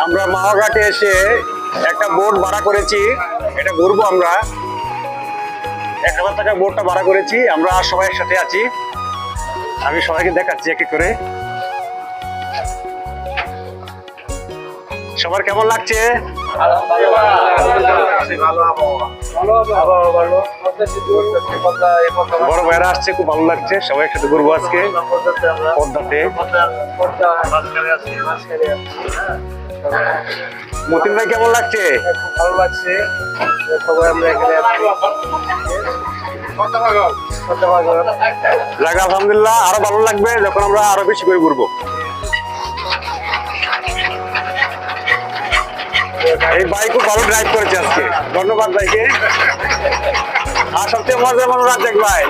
আমরা মাওঘাটে এসে একটা বোট ভাড়া করেছি, এটা ঘুরবো আমরা। 1000 টাকা বোটটা ভাড়া করেছি, আমরা সবাই একসাথে আছি। আমি সবাইকে দেখাচ্ছি এক এক করে। সবার কেমন লাগছে? বড় ভাইরা আসছে, খুব ভালো লাগছে। সবাই একসাথে ঘুরবো আজকে পদ্মাতে। মতিন ভাই কেমন লাগছে? খুব ভালো লাগছে, সবাই আমরা এখানে জায়গা আলহামদুলিল্লাহ আরো ভালো লাগবে যখন আমরা আরো বেশি করে ঘুরবো। এই ভাই খুব ভালো ড্রাইভ করেছে আজকে, ধন্যবাদ ভাইকে। আর সবচেয়ে মজার রাজ্জাক ভাই।